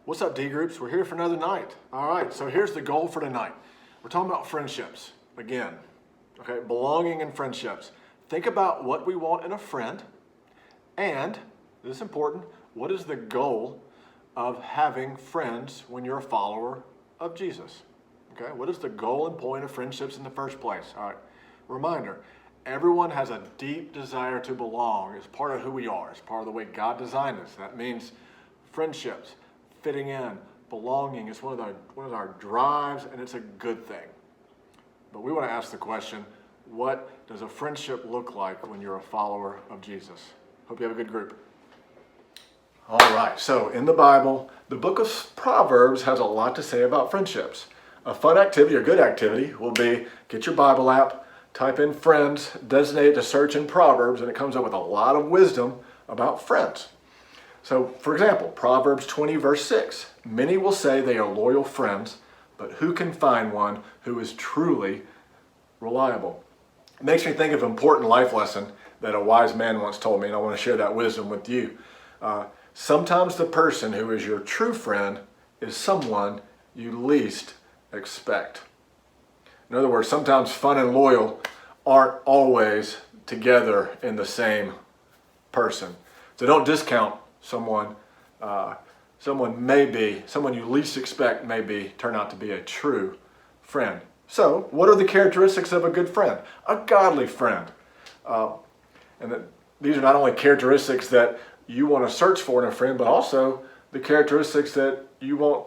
What's up, D groups? We're here for another night. All right, so here's the goal for tonight. We're talking about friendships again. Okay, belonging and friendships. Think about what we want in a friend, and this is important, what is the goal of having friends when you're a follower of Jesus? Okay, what is the goal and point of friendships in the first place? All right, reminder, everyone has a deep desire to belong. It's part of who we are. It's part of the way God designed us. That means friendships, fitting in, belonging. It's one of our drives, and it's a good thing. But we want to ask the question, what does a friendship look like when you're a follower of Jesus? Hope you have a good group. All right, so in the Bible, the book of Proverbs has a lot to say about friendships. A fun activity, or good activity, will be get your Bible app, type in friends, designate it to search in Proverbs, and it comes up with a lot of wisdom about friends. So, for example, Proverbs 20, verse 6. Many will say they are loyal friends, but who can find one who is truly reliable? It makes me think of an important life lesson that a wise man once told me, and I want to share that wisdom with you. Sometimes the person who is your true friend is someone you least expect. In other words, sometimes fun and loyal aren't always together in the same person. So don't discount someone you least expect may turn out to be a true friend. So, what are the characteristics of a good friend? A godly friend. These are not only characteristics that you want to search for in a friend, but also the characteristics that you want,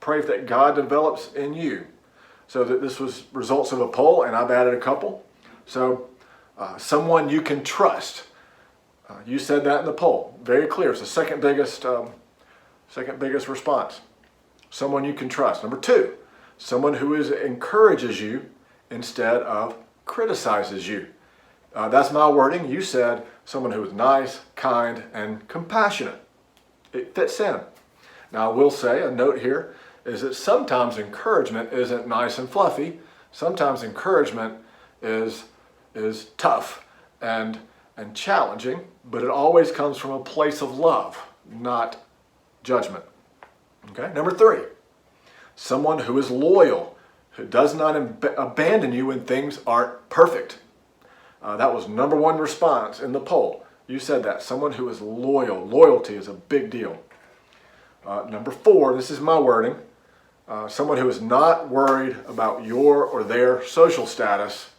pray that God develops in you. So that this was results of a poll, and I've added a couple. So, someone you can trust. You said that in the poll. Very clear. It's the second biggest response. Someone you can trust. Number 2, someone who encourages you instead of criticizes you. That's my wording. You said someone who is nice, kind, and compassionate. It fits in. Now, I will say, a note here, is that sometimes encouragement isn't nice and fluffy. Sometimes encouragement is tough and challenging, but it always comes from a place of love, not judgment. Okay? Number 3, someone who is loyal, who does not abandon you when things aren't perfect. That was number 1 response in the poll. You said that. Someone who is loyal. Loyalty is a big deal. Number 4, this is my wording, someone who is not worried about your or their social status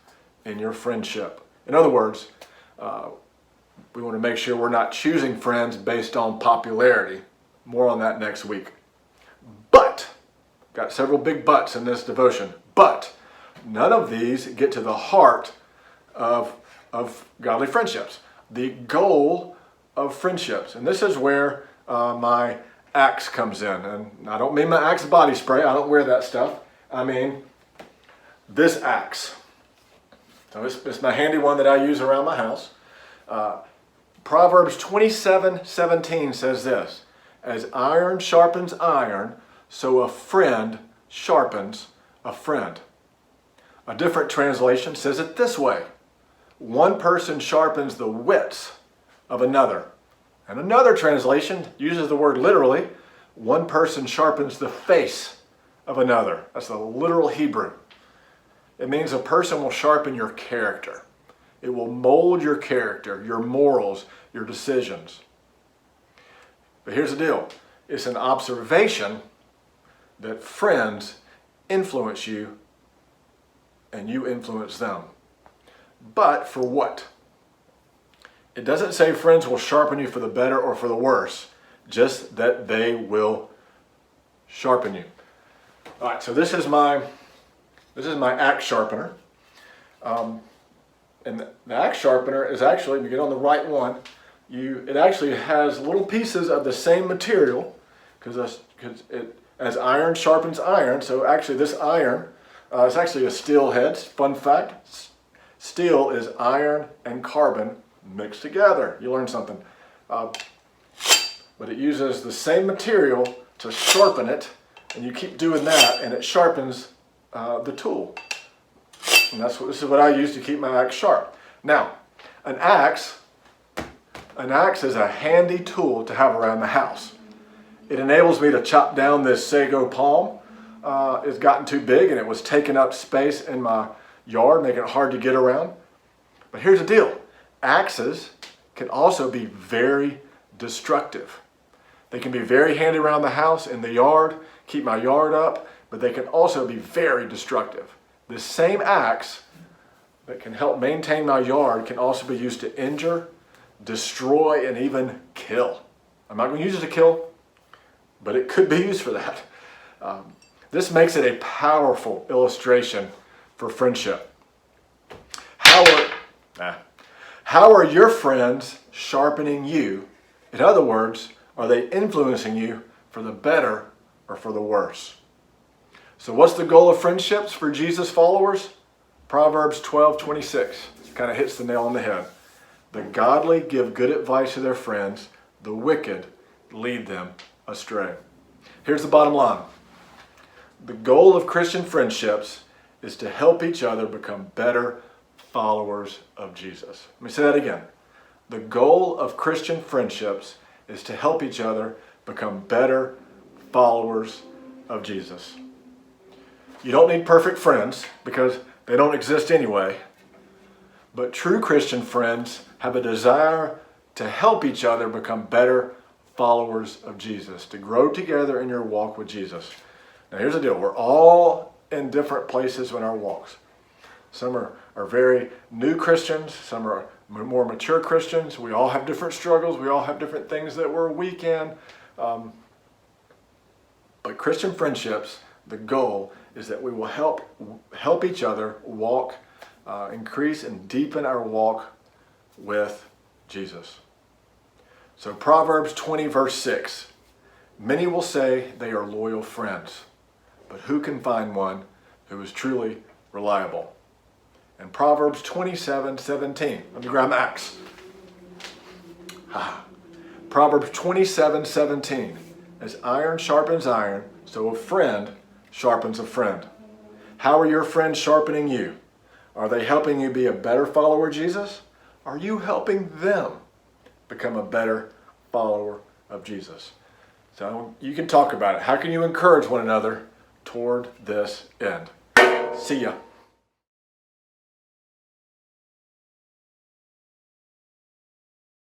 in your friendship. In other words, we want to make sure we're not choosing friends based on popularity. More on that next week. But, got several big buts in this devotion, but none of these get to the heart of godly friendships. The goal of friendships. And this is where my Axe comes in. And I don't mean my Axe body spray. I don't wear that stuff. I mean this Axe. So it's my handy one that I use around my house. Proverbs 27:17 says this. As iron sharpens iron, so a friend sharpens a friend. A different translation says it this way. One person sharpens the wits of another. And another translation uses the word literally. One person sharpens the face of another. That's the literal Hebrew. It means a person will sharpen your character. It will mold your character, your morals, your decisions. But here's the deal. It's an observation that friends influence you and you influence them. But for what? It doesn't say friends will sharpen you for the better or for the worse, just that they will sharpen you. All right, so this is my axe sharpener. And the axe sharpener is actually, if you get on the right one, it actually has little pieces of the same material, because as iron sharpens iron. So actually this iron is actually a steel head. Fun fact, steel is iron and carbon mixed together. You learn something. But it uses the same material to sharpen it, and you keep doing that, and it sharpens the tool. And this is what I use to keep my axe sharp. Now, an axe is a handy tool to have around the house. It enables me to chop down this sago palm. It's gotten too big and it was taking up space in my yard, making it hard to get around. But here's the deal. Axes can also be very destructive. They can be very handy around the house, in the yard, keep my yard up, but they can also be very destructive. This same axe that can help maintain my yard can also be used to injure, destroy, and even kill. I'm not going to use it to kill, but it could be used for that. This makes it a powerful illustration for friendship. How are your friends sharpening you? In other words, are they influencing you for the better or for the worse? So what's the goal of friendships for Jesus followers? Proverbs 12:26 kind of hits the nail on the head. The godly give good advice to their friends. The wicked lead them astray. Here's the bottom line. The goal of Christian friendships is to help each other become better followers of Jesus. Let me say that again. The goal of Christian friendships is to help each other become better followers of Jesus. You don't need perfect friends because they don't exist anyway. But true Christian friends have a desire to help each other become better followers of Jesus, to grow together in your walk with Jesus. Now here's the deal. We're all in different places in our walks. Some are very new Christians. Some are more mature Christians. We all have different struggles. We all have different things that we're weak in. But Christian friendships, the goal is that we will help each other walk, increase and deepen our walk with Jesus. So Proverbs 20 verse 6, many will say they are loyal friends, but who can find one who is truly reliable? And Proverbs 27:17, let me grab my axe. Proverbs 27:17, as iron sharpens iron, so a friend sharpens a friend. How are your friends sharpening you? Are they helping you be a better follower of Jesus? Are you helping them become a better follower of Jesus? So you can talk about it. How can you encourage one another toward this end? See ya.